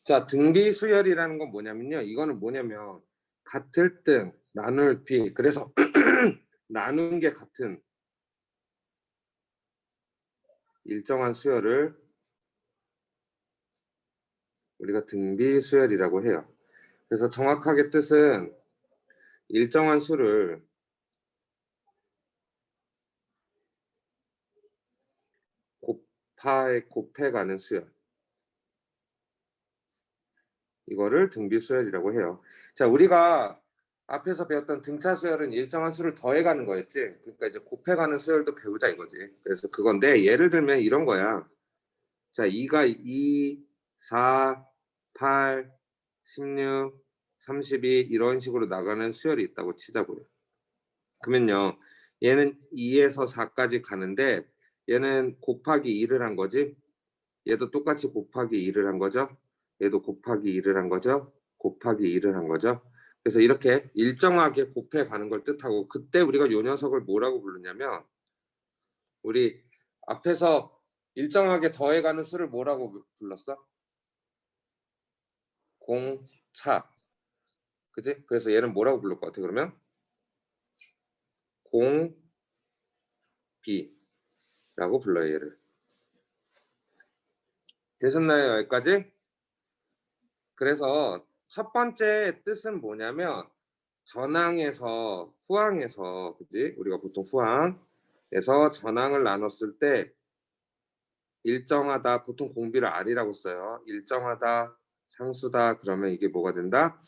자, 등비수열이라는 건 뭐냐면요. 이거는 뭐냐면 같을 등 나눌 비. 그래서 나눈 게 같은 일정한 수열을 우리가 등비수열이라고 해요. 그래서 정확하게 뜻은 일정한 수를 곱해가는 수열. 이거를 등비수열이라고 해요. 자, 우리가 앞에서 배웠던 등차 수열은 일정한 수를 더해가는 거였지. 그러니까 이제 곱해가는 수열도 배우자 이거지. 그래서 그건데 예를 들면 이런 거야. 자, 2가 2, 4, 8, 16, 32 이런 식으로 나가는 수열이 있다고 치자고요. 그러면요. 얘는 2에서 4까지 가는데 얘는 곱하기 2를 한 거지. 얘도 똑같이 곱하기 2를 한 거죠. 얘도 곱하기 2를 한 거죠. 곱하기 2를 한 거죠. 그래서 이렇게 일정하게 곱해 가는 걸 뜻하고 그때 우리가 요 녀석을 뭐라고 부르냐면 우리 앞에서 일정하게 더해가는 수를 뭐라고 불렀어? 공차. 그지? 그래서 얘는 뭐라고 부를 것 같아 그러면? 공비라고 불러요 얘를. 되셨나요 여기까지? 그래서 첫 번째 뜻은 뭐냐면 전항에서 후항에서 그지? 우리가 보통 후항에서 전항을 나눴을 때 일정하다 보통 공비를 R이라고 써요. 일정하다 상수다 그러면 이게 뭐가 된다?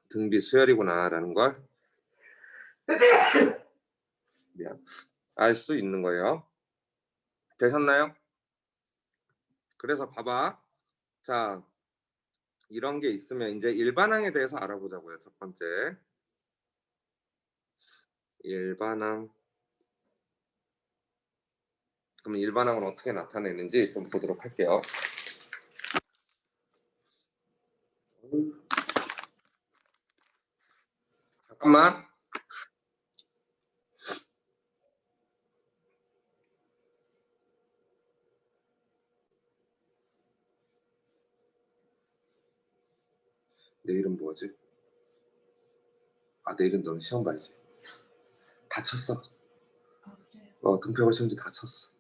등비 수열이구나라는 걸 알 수 있는 거예요. 되셨나요? 그래서 봐봐. 자, 이런 게 있으면 이제 일반항에 대해서 알아보자고요. 첫 번째. 일반항. 그럼 일반항은 어떻게 나타내는지 좀 보도록 할게요. 잠깐만. 내일은 뭐지? 아, 내일은 너는 시험 봐야지. 다 쳤어. 등표가 시험지 다 쳤어.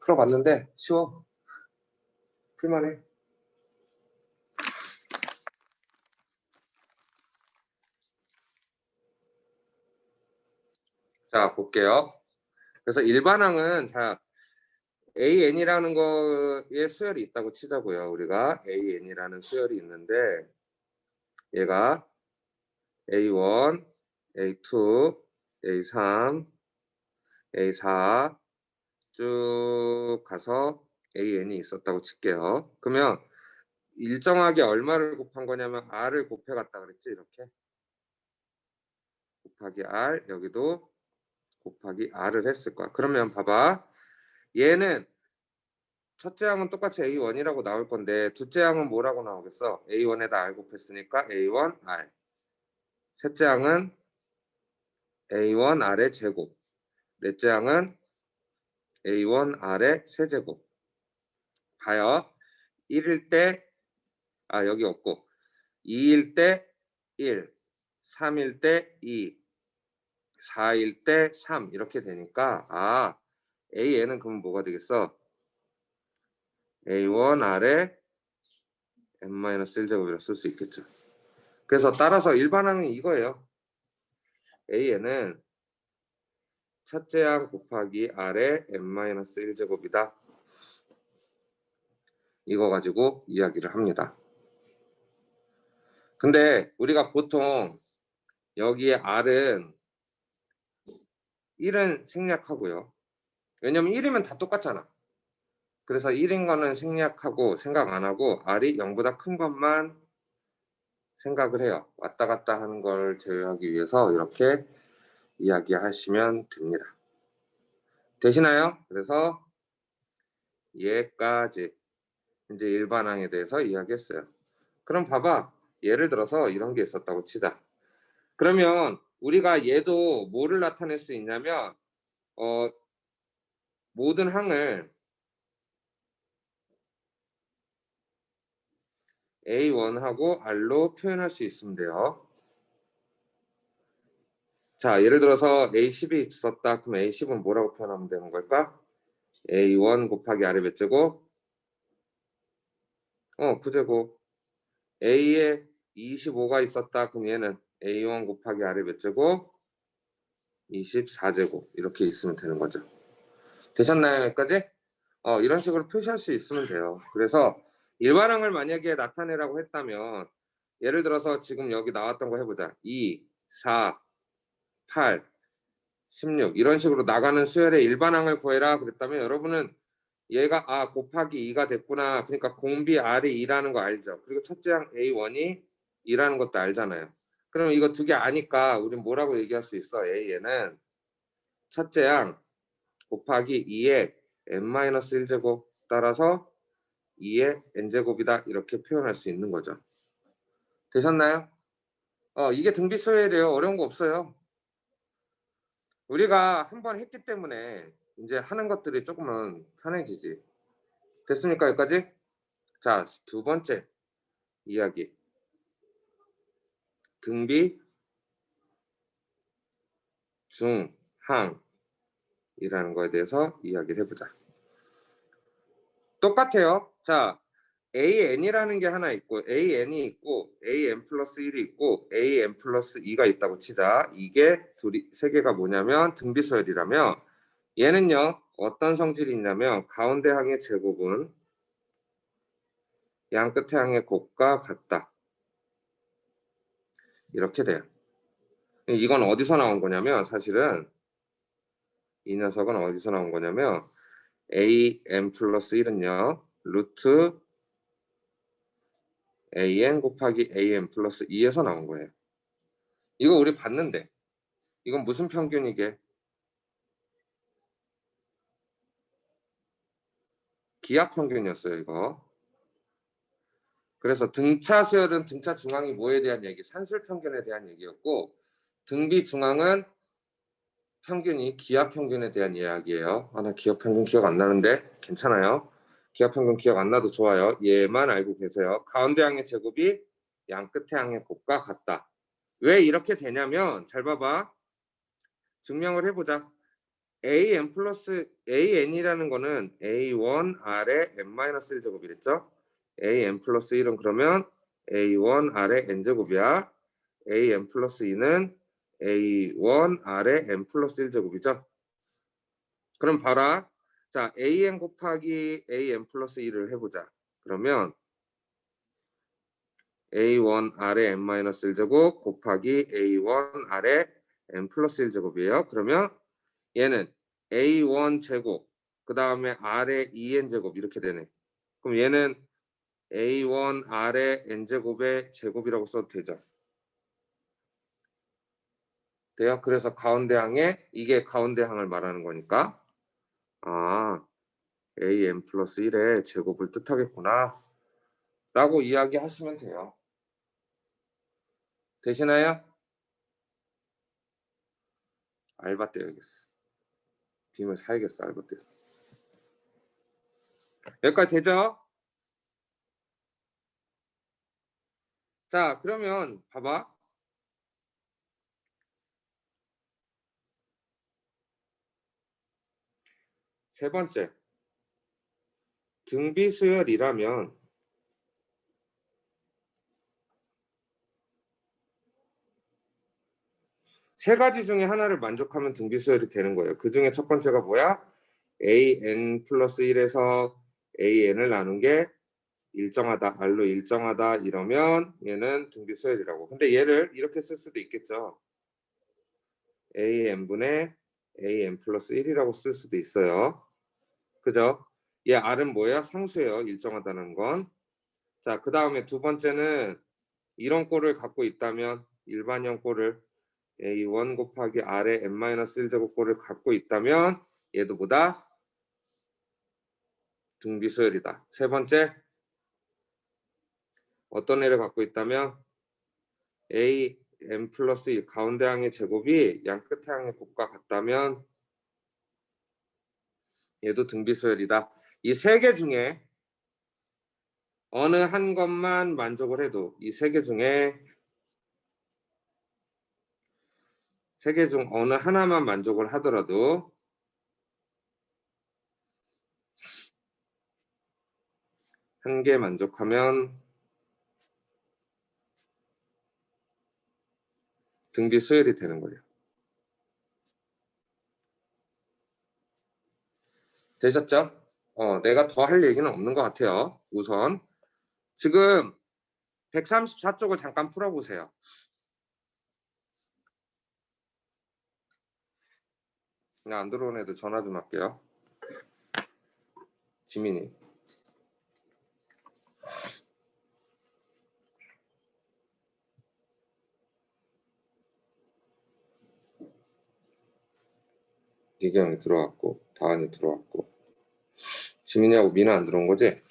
풀어봤는데 쉬워. 풀만해. 자, 볼게요. 그래서 일반항은 자 AN이라는 거에 수열이 있다고 치자고요. 우리가 AN이라는 수열이 있는데 얘가 A1, A2, A3, A4 쭉 가서 AN이 있었다고 칠게요. 그러면 일정하게 얼마를 곱한 거냐면 R을 곱해갔다 그랬지 이렇게 곱하기 R 여기도 곱하기 R을 했을 거야. 그러면 봐봐 얘는 첫째 항은 똑같이 A1이라고 나올 건데 둘째 항은 뭐라고 나오겠어? A1에다 R 곱했으니까 A1 R 셋째 항은 A1 R의 제곱 넷째 항은 A1 R의 세제곱 봐요 1일 때 여기 없고 2일 때 1 3일 때 2 4일 때 3 이렇게 되니까 AN은 그럼 뭐가 되겠어? A1 R의 n-1제곱이라 쓸 수 있겠죠. 그래서 따라서 일반항은 이거예요. A는 첫째 항 곱하기 R의 n-1제곱이다. 이거 가지고 이야기를 합니다. 근데 우리가 보통 여기에 R은 1은 생략하고요. 왜냐면 1이면 다 똑같잖아. 그래서 1인 거는 생략하고 생각 안 하고 R이 0보다 큰 것만 생각을 해요. 왔다 갔다 하는 걸 제외하기 위해서 이렇게 이야기하시면 됩니다. 되시나요? 그래서 얘까지 이제 일반항에 대해서 이야기했어요. 그럼 봐봐. 예를 들어서 이런 게 있었다고 치자. 그러면 우리가 얘도 뭐를 나타낼 수 있냐면 모든 항을 A1하고 R로 표현할 수 있으면 돼요. 자, 예를 들어서 A10이 있었다. 그럼 A10은 뭐라고 표현하면 되는 걸까? A1 곱하기 R의 몇 제곱? 9제곱. A에 25가 있었다. 그럼 얘는 A1 곱하기 R의 몇 제곱? 24제곱. 이렇게 있으면 되는 거죠. 되셨나요? 여기까지? 이런 식으로 표시할 수 있으면 돼요. 그래서 일반항을 만약에 나타내라고 했다면 예를 들어서 지금 여기 나왔던 거 해보자. 2, 4, 8, 16 이런 식으로 나가는 수열의 일반항을 구해라 그랬다면 여러분은 얘가 곱하기 2가 됐구나. 그러니까 공비 R이 2라는 거 알죠? 그리고 첫째 항 A1이 2라는 것도 알잖아요. 그럼 이거 두 개 아니까 우린 뭐라고 얘기할 수 있어? A에는 첫째 항 곱하기 2의 n-1제곱 따라서 2의 n제곱이다 이렇게 표현할 수 있는 거죠. 되셨나요? 이게 등비소열이에요. 어려운 거 없어요. 우리가 한번 했기 때문에 이제 하는 것들이 조금은 편해지지. 됐습니까? 여기까지? 자, 두 번째 이야기. 등비 중항이라는 거에 대해서 이야기를 해보자. 똑같아요. 자, AN이라는 게 하나 있고 AN이 있고 AN 플러스 1이 있고 AN 플러스 2가 있다고 치자. 이게 세 개가 뭐냐면 등비소열이라며 얘는요 어떤 성질이 있냐면 가운데 항의 제곱은 양 끝의 항의 곱과 같다. 이렇게 돼요. 이건 어디서 나온 거냐면 사실은 이 녀석은 어디서 나온 거냐면 AN 플러스 1은요 루트 AN 곱하기 AN 플러스 2에서 나온 거예요. 이거 우리 봤는데 이건 무슨 평균이게? 기하 평균이었어요 이거. 그래서 등차 수열은 등차 중앙이 뭐에 대한 얘기? 산술 평균에 대한 얘기였고 등비 중앙은 평균이 기하 평균에 대한 이야기예요. 나 기하 평균 기억 안 나는데 괜찮아요. 기하 평균 기억 안 나도 좋아요. 얘만 알고 계세요. 가운데 항의 제곱이 양 끝의 항의 곱과 같다. 왜 이렇게 되냐면 잘 봐봐. 증명을 해보자. AN 플러스 AN이라는 거는 A1R의 n-1 제곱이랬죠. AN 플러스 1은 그러면 A1R의 n제곱이야. AN 플러스 2는 A1R의 n 플러스 1제곱이죠. 그럼 봐라. 자, AN 곱하기 AN 플러스 1을 해보자. 그러면 A1R의 n-1제곱 곱하기 A1R의 n 플러스 1제곱이에요. 그러면 얘는 A1 제곱 그 다음에 R의 2n 제곱 이렇게 되네. 그럼 얘는 A1 R의 n제곱의 제곱이라고 써도 되죠. 돼요? 그래서 가운데 항에 이게 가운데 항을 말하는 거니까 AN 플러스 1의 제곱을 뜻하겠구나 라고 이야기하시면 돼요. 되시나요? 알바 떼야겠어. 팀을 사야겠어. 알바 떼. 여기까지 되죠? 자, 그러면 봐봐. 세 번째. 등비수열이라면 세 가지 중에 하나를 만족하면 등비수열이 되는 거예요. 그 중에 첫 번째가 뭐야? AN 플러스 1에서 AN을 나눈 게 일정하다, R로 일정하다 이러면 얘는 등비수열이라고. 근데 얘를 이렇게 쓸 수도 있겠죠. AN분의 AN 플러스 1이라고 쓸 수도 있어요. 그죠? 얘 R은 뭐예요? 상수예요. 일정하다는 건. 자, 그 다음에 두 번째는 이런 꼴을 갖고 있다면 일반형 꼴을 A1 곱하기 R의 n-1제곱꼴을 갖고 있다면 얘도 보다 등비수열이다. 세 번째, 어떤 애를 갖고 있다면 A n 플러스 1 가운데 항의 제곱이 양 끝의 항의 곱과 같다면 얘도 등비수열이다. 이 세 개 중에 어느 한 것만 만족을 해도 이 세 개 중에 세 개 중 어느 하나만 만족을 하더라도 한 개 만족하면 등비 수열이 되는 거예요. 되셨죠? 내가 더 할 얘기는 없는 것 같아요. 우선 지금 134쪽을 잠깐 풀어보세요. 그냥 안 들어온 애들 전화 좀 할게요. 지민이. 이경이 들어왔고 다은이 들어왔고 지민이하고 미나 안 들어온 거지?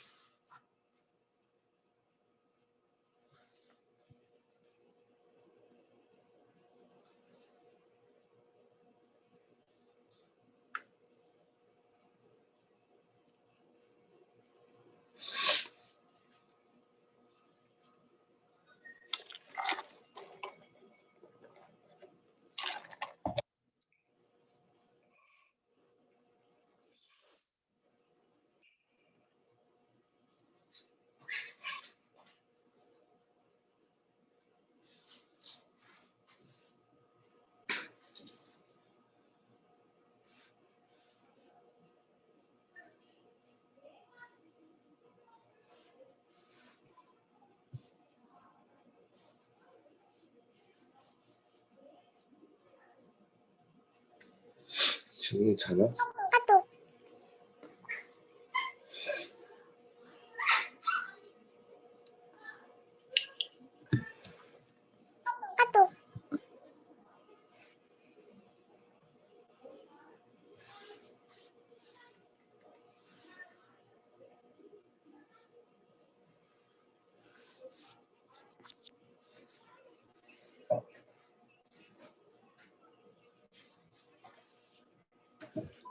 지민이 자나?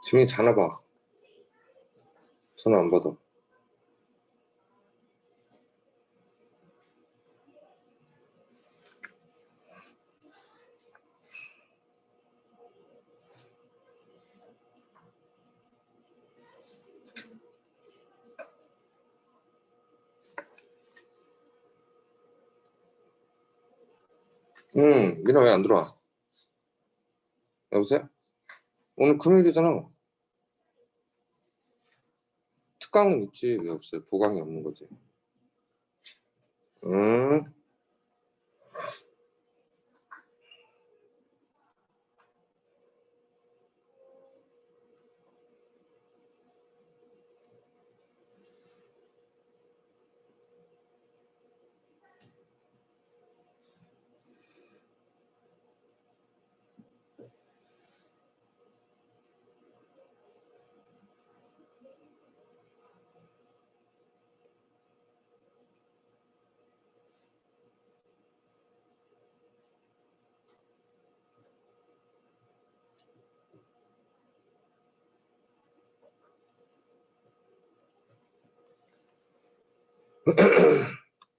지민이 자나 봐. 전화 안 받아. 미나 왜 안 들어와? 여보세요? 오늘 금요일이잖아. 특강은 있지. 왜 없어요? 보강이 없는 거지. 음.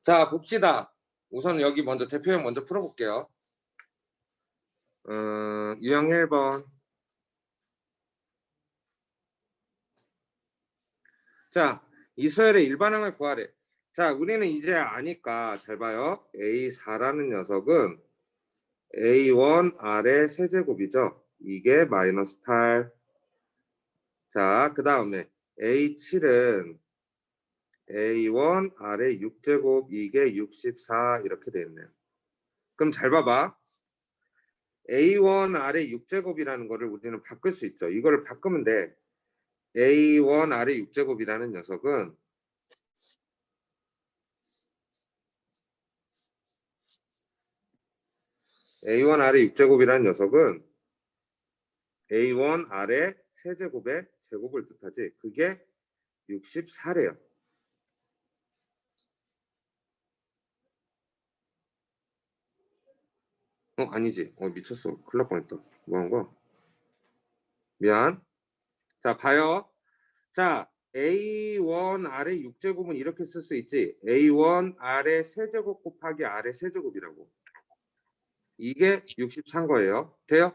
자, 봅시다. 우선 여기 먼저 대표형 먼저 풀어볼게요. 유형 1번. 자, 이수열의 일반항을 구하래. 자, 우리는 이제 아니까 잘 봐요. A4라는 녀석은 A1R의 세제곱이죠. 이게 마이너스 8. 자, 그 다음에 A7은 A1R의 6제곱, 이게 64 이렇게 돼 있네요. 그럼 잘 봐봐. A1R의 6제곱이라는 거를 우리는 바꿀 수 있죠. 이거를 바꾸면 돼. A1R의 6제곱이라는 녀석은 A1R의 6제곱이라는 녀석은 A1R의 세제곱의 제곱을 뜻하지. 그게 64래요. 아니지. 미쳤어. 큰일 날 뻔했다. 뭐 한 거야? 미안. 자, 봐요. 자, A1 아래 6제곱은 이렇게 쓸 수 있지. A1 아래 세제곱 곱하기 아래 세제곱이라고. 이게 64인 거예요. 돼요?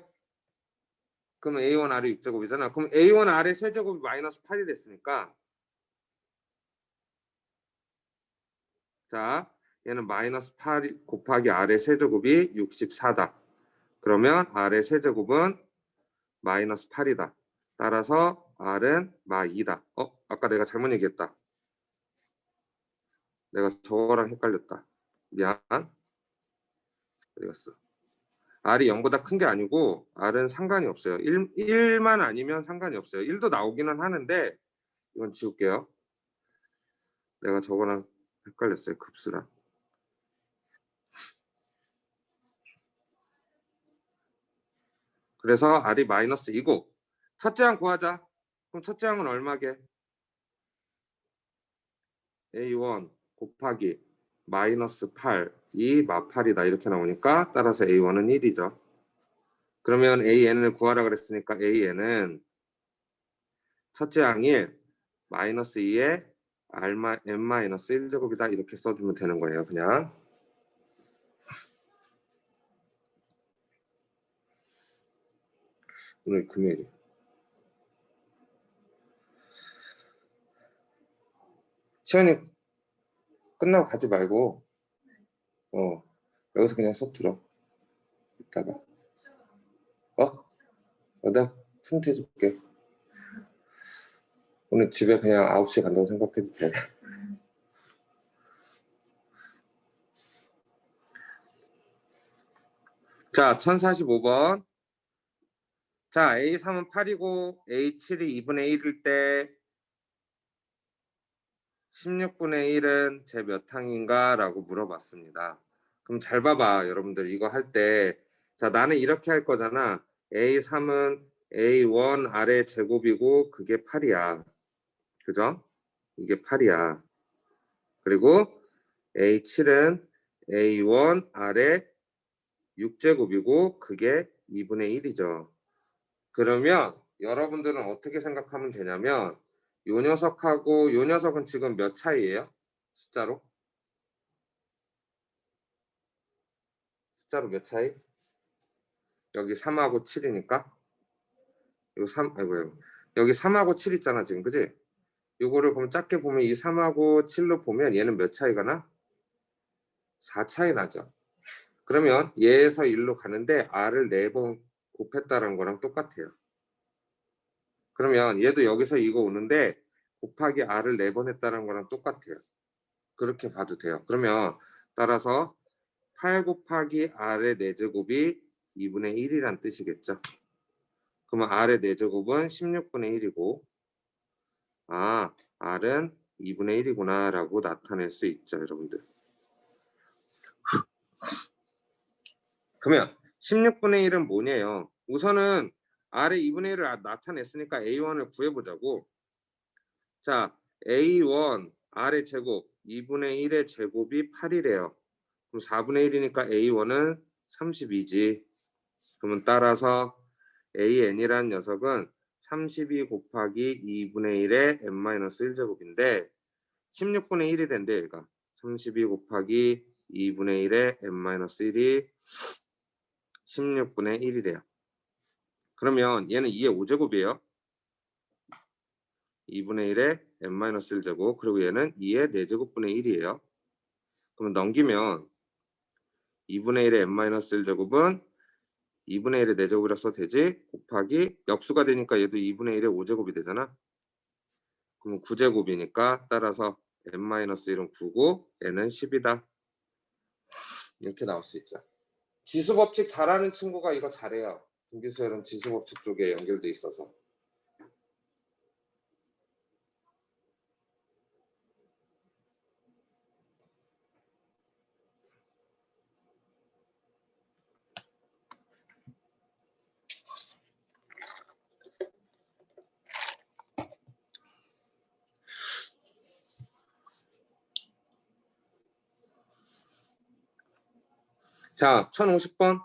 그럼 A1 아래 6제곱이잖아. 그럼 A1 아래 세제곱이 마이너스 8이 됐으니까 자, 얘는 마이너스 8 곱하기 아래 세제곱이 64다. 그러면 아래 세제곱은 마이너스 8이다. 따라서 R은 마2다. 아까 내가 잘못 얘기했다. 내가 저거랑 헷갈렸다. 미안. 어디 갔어? R이 0보다 큰 게 아니고 R은 상관이 없어요. 1만 아니면 상관이 없어요. 1도 나오기는 하는데 이건 지울게요. 내가 저거랑 헷갈렸어요. 급수랑. 그래서 R이 마이너스 2고 첫째 항 구하자. 그럼 첫째 항은 얼마게? A1 곱하기 마이너스 8이 마8이다 이렇게 나오니까 따라서 A1은 1이죠. 그러면 AN을 구하라 그랬으니까 AN은 첫째 항이 마이너스 2에 n-1제곱이다 이렇게 써주면 되는 거예요. 그냥 오늘 금요일이 시연이 끝나고 가지 말고 여기서 그냥 서툴어 이따가 내가 프린트 해줄게. 오늘 집에 그냥 9시에 간다고 생각해도 돼. 자, 1045번. 자, A3은 8이고 A7이 2분의 1일 때 16분의 1은 제 몇 항인가? 라고 물어봤습니다. 그럼 잘 봐봐. 여러분들 이거 할 때 자, 나는 이렇게 할 거잖아. A3은 A1 아래 제곱이고 그게 8이야. 그죠? 이게 8이야. 그리고 A7은 A1 아래 6제곱이고 그게 2분의 1이죠. 그러면 여러분들은 어떻게 생각하면 되냐면 요 녀석하고 요 녀석은 지금 몇 차이예요? 숫자로? 숫자로 몇 차이? 여기 3하고 7이니까 요 3, 아이고요. 여기 3하고 7 있잖아 지금 그지? 요거를 보면 작게 보면 이 3하고 7로 보면 얘는 몇 차이가 나? 4 차이 나죠. 그러면 얘에서 1로 가는데 R을 4번 곱했다는 거랑 똑같아요. 그러면 얘도 여기서 이거 오는데 곱하기 R을 4번 했다는 거랑 똑같아요. 그렇게 봐도 돼요. 그러면 따라서 8 곱하기 R의 4제곱이 2분의 1이란 뜻이겠죠. 그러면 R의 4제곱은 16분의 1이고 R은 2분의 1이구나 라고 나타낼 수 있죠. 여러분들. 그러면 16분의 1은 뭐냐요? 우선은 R의 2분의 1을 나타냈으니까 A1을 구해보자고. 자, A1 R의 제곱 2분의 1의 제곱이 8이래요. 그럼 4분의 1이니까 A1은 32지. 그러면 따라서 AN이라는 녀석은 32 곱하기 2분의 1의 n-1제곱인데 16분의 1이 된대 얘가. 32 곱하기 2분의 1의 n-1이 16분의 1이래요. 그러면 얘는 2의 5제곱이에요. 2분의 1의 n-1제곱 그리고 얘는 2의 4제곱분의 1이에요. 그러면 넘기면 2분의 1의 n-1제곱은 2분의 1의 4제곱이라 써도 되지? 곱하기 역수가 되니까 얘도 2분의 1의 5제곱이 되잖아. 그럼 9제곱이니까 따라서 n-1은 9고 n은 10이다. 이렇게 나올 수 있죠. 지수법칙 잘하는 친구가 이거 잘해요. 등비수열은 지수법칙 쪽에 연결돼 있어서. 자, 1050번.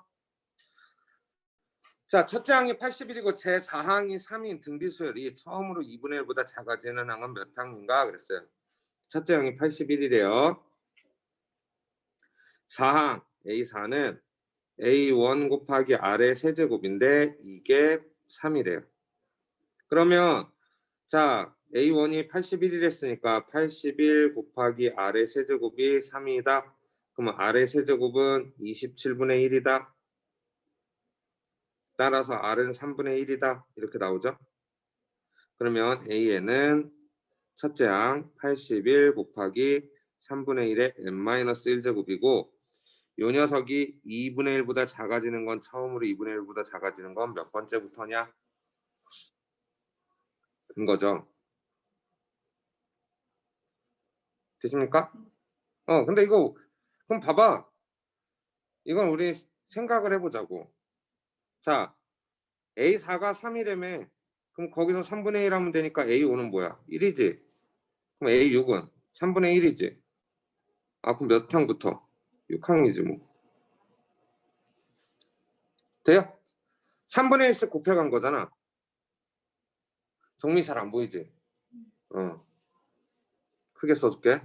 자, 첫째 항이 81이고 제 4항이 3인 등비수열이 처음으로 2분의 1보다 작아지는 항은 몇 항인가 그랬어요. 첫째 항이 81이래요. 4항 A4는 A1 곱하기 R의 세제곱인데 이게 3이래요. 그러면 자, A1이 81이랬으니까 81 곱하기 R의 세제곱이 3이다. 그러면 R의 세제곱은 27분의 1이다. 따라서 R은 3분의 1이다. 이렇게 나오죠. 그러면 A에는 첫째 항 81 곱하기 3분의 1의 n-1제곱이고 요 녀석이 2분의 1보다 작아지는 건 처음으로 2분의 1보다 작아지는 건 몇 번째부터냐? 인 거죠. 되십니까? 근데 이거 그럼 봐봐. 이건 우리 생각을 해보자고. 자, A4가 3이라며. 그럼 거기서 3분의 1 하면 되니까 A5는 뭐야? 1이지. 그럼 A6은 3분의 1이지. 아, 그럼 몇 항부터? 6항이지 뭐. 돼요? 3분의 1씩 곱해간 거잖아. 정리 잘 안 보이지? 크게 써줄게.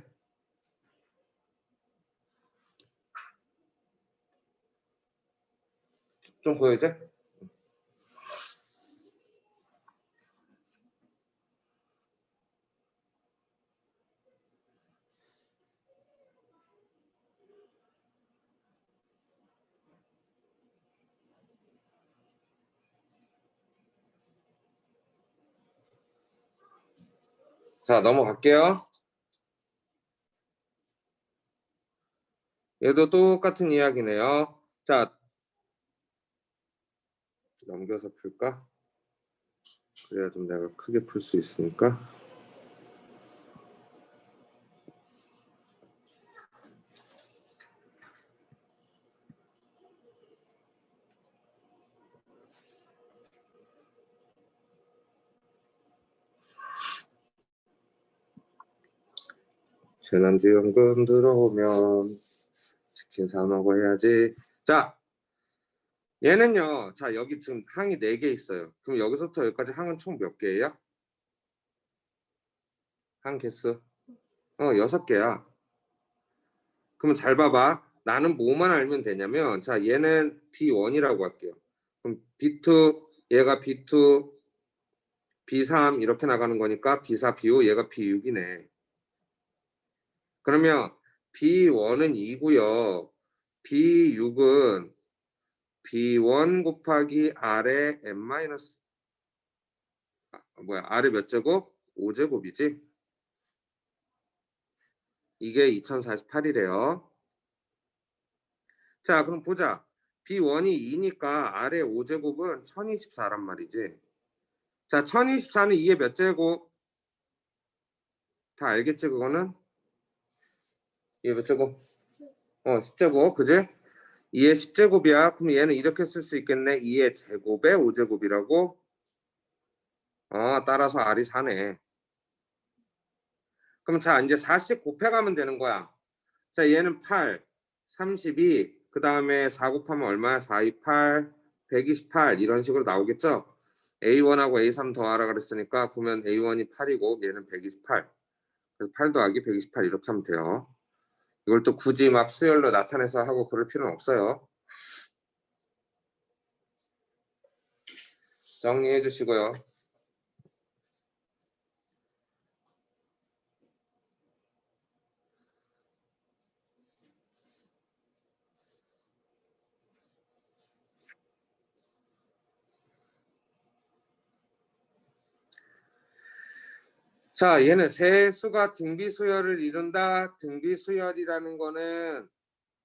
좀 보여야지? 자, 넘어갈게요. 얘도 똑같은 이야기네요. 자, 넘겨서 풀까? 그래야 좀 내가 크게 풀 수 있으니까. 재난지원금 들어오면 치킨 사 먹어야지. 자, 얘는요. 자, 여기 지금 항이 4개 있어요. 그럼 여기서부터 여기까지 항은 총 몇 개예요? 항 개수? 6개야. 그럼 잘 봐봐. 나는 뭐만 알면 되냐면, 자, 얘는 B1이라고 할게요. 그럼 B2, 얘가 B2, B3 이렇게 나가는 거니까 B4, B5, 얘가 B6이네. 그러면 B1은 2고요. B6은 B1 곱하기 R의 n 마이너스 R의 몇 제곱? 5제곱이지. 이게 2048이래요. 자, 그럼 보자. B1이 2니까 R의 5제곱은 1024란 말이지. 자, 1024는 2의 몇 제곱? 다 알겠지, 그거는? 2의 몇 제곱? 10제곱, 그지? 2의 10제곱이야. 그럼 얘는 이렇게 쓸 수 있겠네. 2의 제곱에 5제곱이라고? 따라서 R이 4네. 그럼 자, 이제 4씩 곱해가면 되는 거야. 자, 얘는 8, 32, 그 다음에 4 곱하면 얼마야? 4, 2, 8, 128 이런 식으로 나오겠죠? A1하고 A3 더하라 그랬으니까 보면 A1이 8이고 얘는 128. 그래서 8 더하기 128 이렇게 하면 돼요. 이걸 또 굳이 막 수열로 나타내서 하고 그럴 필요는 없어요. 정리해 주시고요. 자, 얘는 세수가 등비수열을 이룬다. 등비수열이라는 거는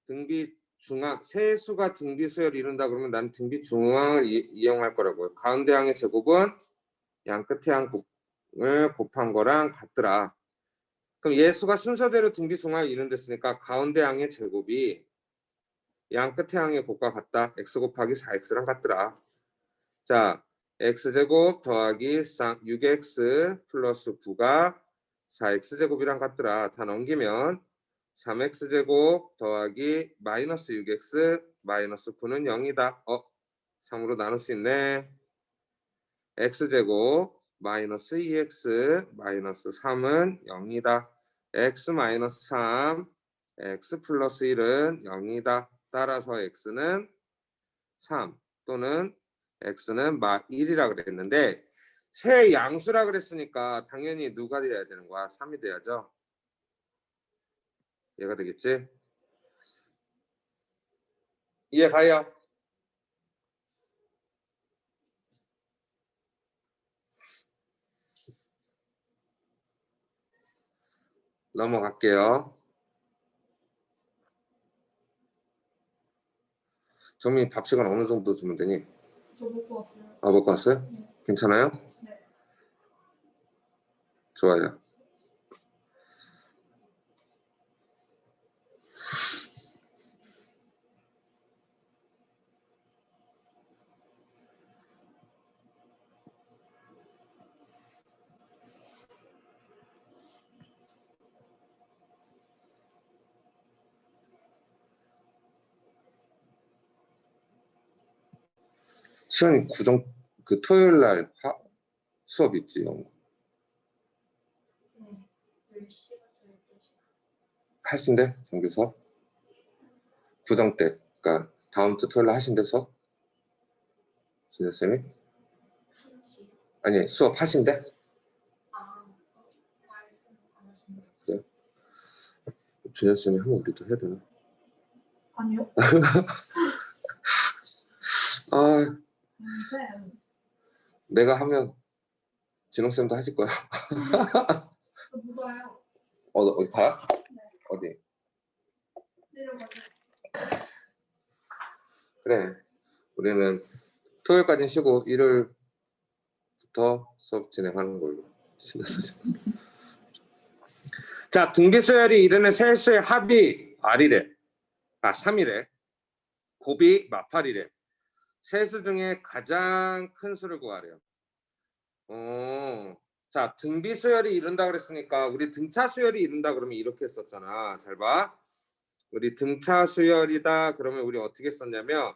등비중앙, 세수가 등비수열을 이룬다 그러면 난 등비중앙을 이용할 거라고요. 가운데 항의 제곱은 양 끝에 항을 곱한 거랑 같더라. 그럼 얘 수가 순서대로 등비중앙을 이룬댔으니까 가운데 항의 제곱이 양 끝에 항의 곱과 같다. x 곱하기 4x랑 같더라. 자, x제곱 더하기 6x 플러스 9가 4x제곱이랑 같더라. 다 넘기면 3x제곱 더하기 마이너스 6x 마이너스 9는 0이다. 3으로 나눌 수 있네. x제곱 마이너스 2x 마이너스 3은 0이다. x 마이너스 3, x 플러스 1은 0이다. 따라서 x는 3 또는 x는 마 1이라 그랬는데 세 양수라 그랬으니까 당연히 누가 돼야 되는 거야? 3이 돼야죠. 얘가 되겠지? 이해 가요? 넘어갈게요. 정민 밥 시간 어느 정도 주면 되니? 저 먹고 왔어요. 아, 먹고 왔어요? 네. 괜찮아요? 네. 좋아요. 시간이 그 토요일 날 수업 있지, 영어. 네. 10시부터 12시. 하신대? 정규 수업? 구정 때. 그러니까 다음 주 토요일 날 하신대 수업? 진혜쌤이? 1시. 아니, 수업 하신대? 아, 말씀 안 하시는 그래? 진혜쌤이 하면 우리도 해야 되나? 아니요. 아, 쌤. 내가 하면 진홍쌤도 하실 거야. 저 누가요? 어디 가요? 네. 어디? 내려가요. 그래. 우리는 토요일까지는 쉬고 일요일부터 수업 진행하는 걸로. 신났어. 자, 등비수열이 이르는 세 수의 합이 R이래. 아, 3이래. 곱이 마팔이래. 세 수 중에 가장 큰 수를 구하래요. 자, 등비수열이 이룬다 그랬으니까 우리 등차수열이 이룬다 그러면 이렇게 썼잖아. 잘 봐. 우리 등차수열이다 그러면 우리 어떻게 썼냐면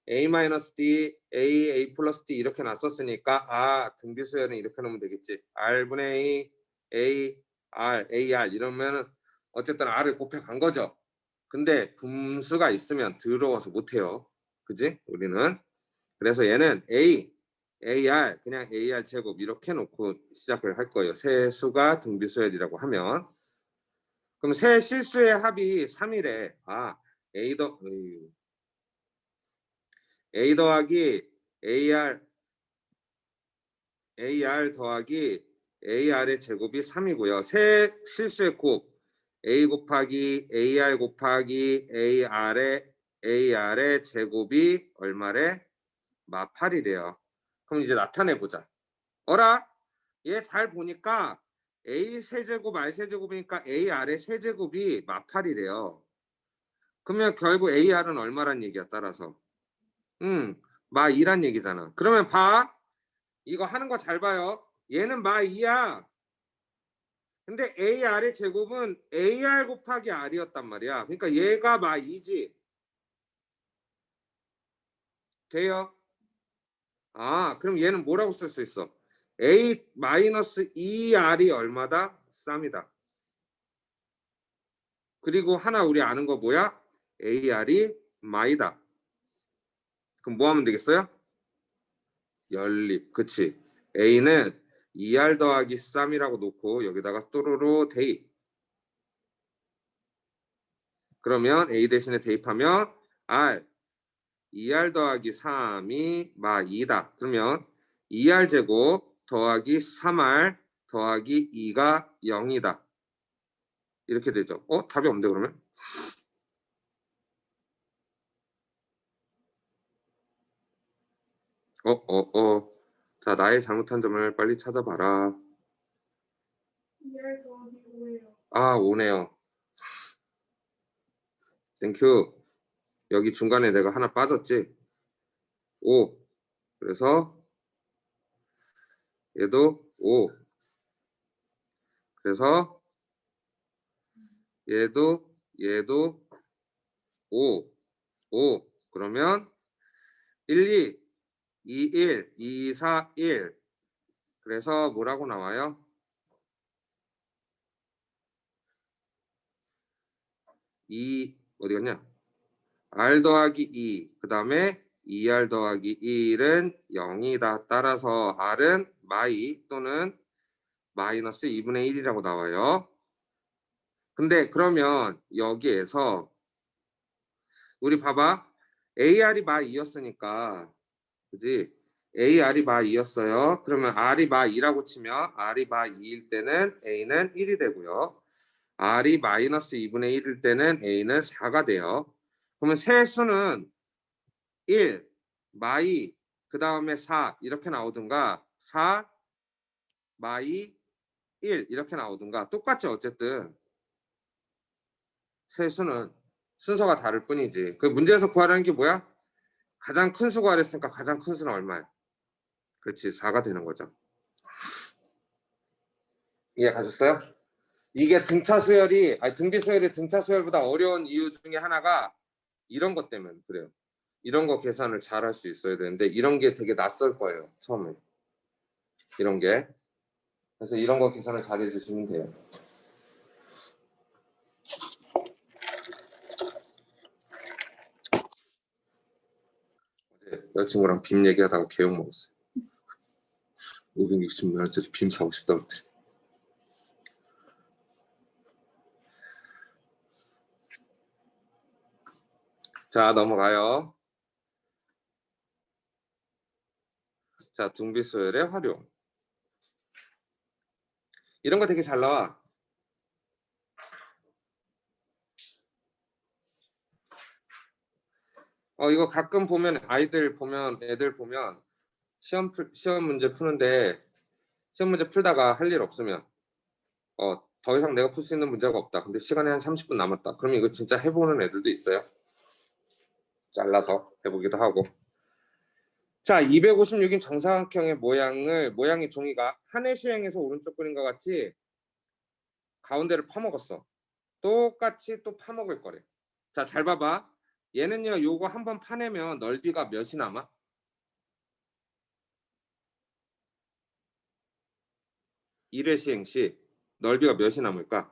A-D, A 플러스 D 이렇게 놨었으니까 등비수열은 이렇게 놓으면 되겠지. R분의 A, R, AR 이러면 어쨌든 R을 곱해간 거죠. 근데 분수가 있으면 더러워서 못해요. 그지? 우리는. 그래서 얘는 AR 그냥 AR 제곱 이렇게 놓고 시작을 할 거예요. 세 수가 등비수열이라고 하면. 그럼 세 실수의 합이 3이래. A 더하기 AR 더하기 AR의 제곱이 3이고요. 세 실수의 곱 A 곱하기 AR 곱하기 AR의 제곱이 얼마래? 마8이래요. 그럼 이제 나타내보자. 어라? 얘 잘 보니까 A 세제곱 R 세제곱이니까 AR의 세제곱이 마8이래요. 그러면 결국 AR은 얼마란 얘기야 따라서? 마2란 얘기잖아. 그러면 봐. 이거 하는 거 잘 봐요. 얘는 마2야. 근데 AR의 제곱은 AR 곱하기 R이었단 말이야. 그러니까 얘가 마2지. 돼요? 그럼 얘는 뭐라고 쓸 수 있어? A-2R이 얼마다? 3이다. 그리고 하나 우리 아는 거 뭐야? AR이 마이다. 그럼 뭐 하면 되겠어요? 연립. 그치? A는 2R 더하기 3이라고 놓고 여기다가 또로로 대입. 그러면 A 대신에 대입하면 R 2R 더하기 3이 마2다. 그러면 2R 제곱 더하기 3R 더하기 2가 0이다. 이렇게 되죠. 답이 없는데 그러면? 자, 나의 잘못한 점을 빨리 찾아봐라. 2R 더하기 5예요. 5네요. 땡큐. 여기 중간에 내가 하나 빠졌지? 5. 그래서 얘도 5. 그래서 얘도 5. 그러면 1, 2. 2, 1, 2, 4, 1. 그래서 뭐라고 나와요? 2 어디 갔냐? r 더하기 2, 그 다음에 2r 더하기 1은 0이다. 따라서 r은 마이 또는 마이너스 2분의 1이라고 나와요. 근데 그러면 여기에서 우리 봐봐. AR이 마 2였으니까 그지? AR이 마 2였어요. 그러면 R이 마 2라고 치면 R이 마 2일 때는 A는 1이 되고요. R이 마이너스 2분의 1일 때는 A는 4가 돼요. 그러면 세 수는 1, 마이, 그 다음에 4 이렇게 나오든가 4, 마이, 1 이렇게 나오든가 똑같죠. 어쨌든 세 수는 순서가 다를 뿐이지. 그 문제에서 구하라는 게 뭐야? 가장 큰 수 구하랬으니까 가장 큰 수는 얼마야? 그렇지, 4가 되는 거죠. 이해 가셨어요? 이게 등차 수열이, 아니 등비 수열이 등차 수열보다 어려운 이유 중에 하나가 이런 것 때문에 그래요. 이런 거 계산을 잘 할 수 있어야 되는데 이런 게 되게 낯설 거예요. 처음에. 이런 게. 그래서 이런 거 계산을 잘 해주시면 돼요. 어제 여자친구랑 빔 얘기하다가 개욕 먹었어요. 560만 원짜리 빔 사고 싶다고 했더니. 자, 넘어가요. 자, 등비수열의 활용. 이런 거 되게 잘 나와. 이거 가끔 보면 애들 보면 시험 문제 푸는데 시험 문제 풀다가 할 일 없으면 더 이상 내가 풀 수 있는 문제가 없다. 근데 시간이 한 30분 남았다. 그러면 이거 진짜 해보는 애들도 있어요. 잘라서 해보기도 하고. 자, 256인 정사각형의 모양의 종이가 한의 시행에서 오른쪽 그림과 같이 가운데를 파먹었어. 똑같이 또 파먹을 거래. 자, 잘 봐봐. 얘는요, 요거 한번 파내면 넓이가 몇이 남아? 1회 시행 시 넓이가 몇이 남을까?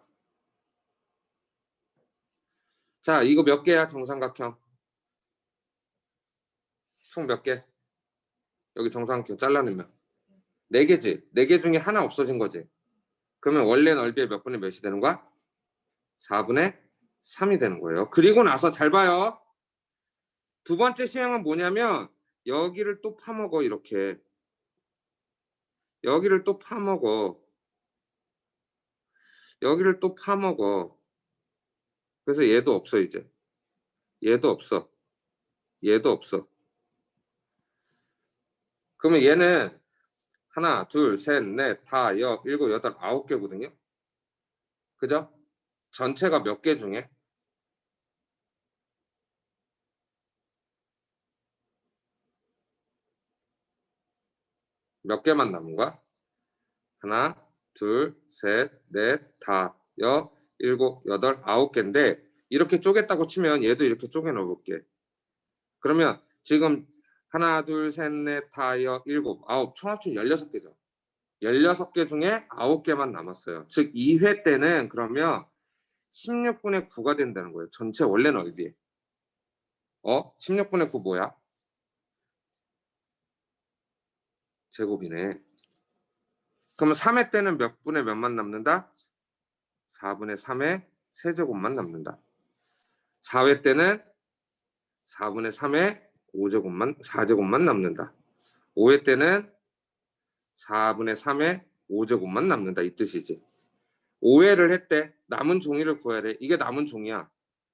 자, 이거 몇 개야, 정삼각형? 총 몇 개? 여기 정삼각형 잘라내면 4개지. 4개 중에 하나 없어진 거지. 그러면 원래 넓이의 몇 분의 몇이 되는 거야? 4분의 3이 되는 거예요. 그리고 나서 잘 봐요. 두 번째 시행은 뭐냐면 여기를 또 파먹어. 이렇게 여기를 또 파먹어. 여기를 또 파먹어. 그래서 얘도 없어. 이제 얘도 없어. 얘도 없어. 그러면 얘는 하나, 둘, 셋, 넷, 다, 일곱, 여덟, 9개거든요. 그죠? 전체가 몇 개 중에? 몇 개만 남은 거야? 하나, 둘, 셋, 넷, 다, 일곱, 여덟, 9개인데 이렇게 쪼갰다고 치면 얘도 이렇게 쪼개 넣어볼게. 그러면 지금 하나, 둘, 셋, 넷, 다, 일곱, 9, 총 합치면 16개죠. 16개 중에 9개만 남았어요. 즉 2회 때는 그러면 16분의 9가 된다는 거예요. 전체 원래 넓이에. 16분의 9 뭐야? 제곱이네. 그러면 3회 때는 몇 분의 몇만 남는다? 4분의 3의 세제곱만 남는다. 4회 때는 4분의 3의 4제곱만 남는다. 5회 때는 4분의 3의 5제곱만 남는다. 이 뜻이지. 5회를 했대. 남은 종이를 구해야 돼. 이게 남은 종이야.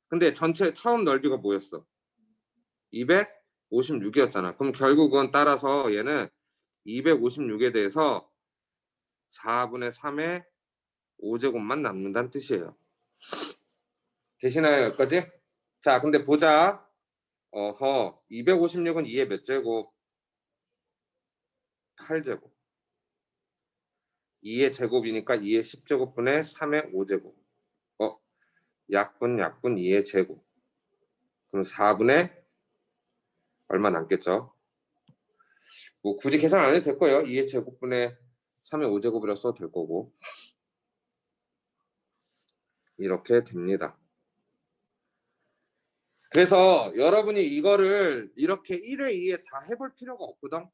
근데 전체 처음 넓이가 뭐였어? 256이었잖아. 그럼 결국은 따라서 얘는 256에 대해서 4분의 3의 5제곱만 남는다는 뜻이에요. 되시나요, 여기까지? 자, 근데 보자. 256은 2의 몇 제곱? 8제곱. 2의 제곱이니까 2의 10제곱분의 3의 5제곱. 약분 2의 제곱. 그럼 4분의 얼마 남겠죠? 뭐 굳이 계산 안 해도 될 거예요. 2의 제곱분의 3의 5제곱이라 써도 될 거고. 이렇게 됩니다. 그래서 여러분이 이거를 이렇게 1회 2회 다 해볼 필요가 없거든.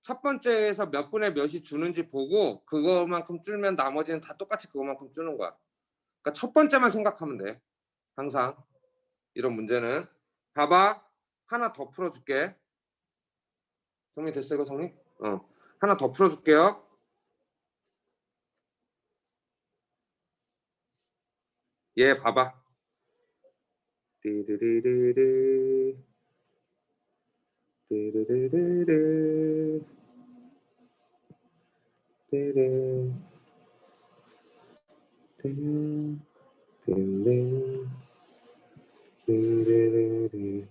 첫 번째에서 몇 분의 몇이 주는지 보고 그거만큼 줄면 나머지는 다 똑같이 그거만큼 주는 거야. 그러니까 첫 번째만 생각하면 돼. 항상 이런 문제는. 봐봐. 하나 더 풀어줄게. 정리됐어 이거 정리? 하나 더 풀어줄게요. 얘 봐봐. 띠르르르르 띠르르르르 띠르 띠르 띠르 띠르르르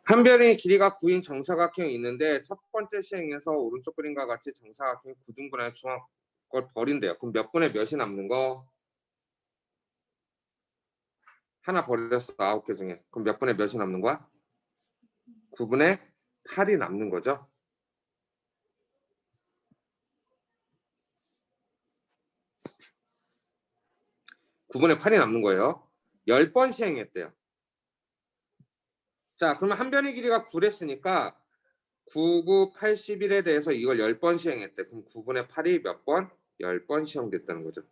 한 변의 길이가 9인 정사각형이 있는데 첫 번째 시행에서 오른쪽 그림과 같이 정사각형이 9등분하여 중앙 걸 버린대요. 그럼 몇 분의 몇이 남는 거? 하나 버렸어. 9개 중에. 그럼 몇 분의 몇이 남는 거야? 9분의 8이 남는 거죠. (9분의 8이) 남는 거예요. 10번 시행했대요. 자, 그러면 한 변의 길이가 9랬으니까 9, 9, 81에 대해서 이걸 10번 시행했대. 그럼 9분의 8이 몇 번? 10번 시행됐다는 거죠.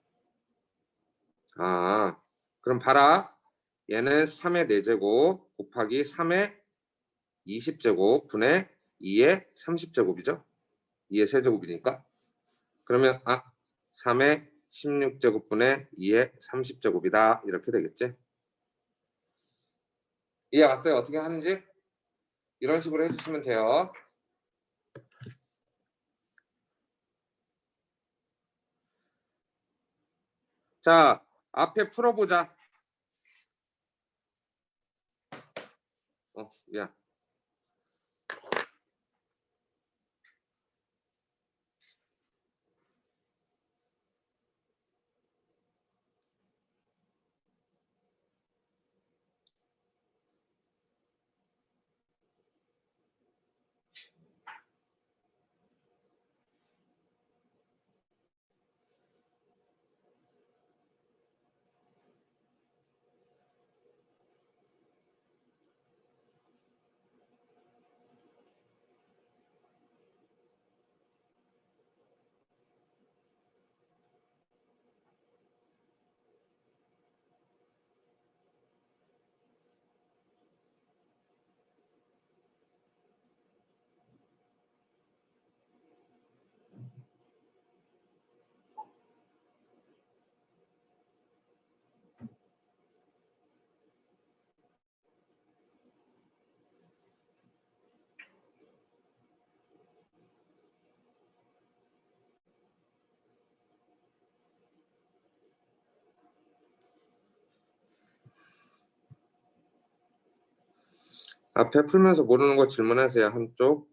아, 그럼 봐라. 얘는 3의 4제곱 곱하기 3의 20제곱 분의 2의 30제곱이죠. 2의 세제곱이니까. 그러면 3의 16제곱 분의 2의 30제곱이다. 이렇게 되겠지. 이해 갔어요? 어떻게 하는지? 이런 식으로 해주시면 돼요. 자, 앞에 풀어보자. 미안. 앞에 풀면서 모르는 거 질문하세요. 한쪽.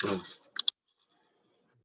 어.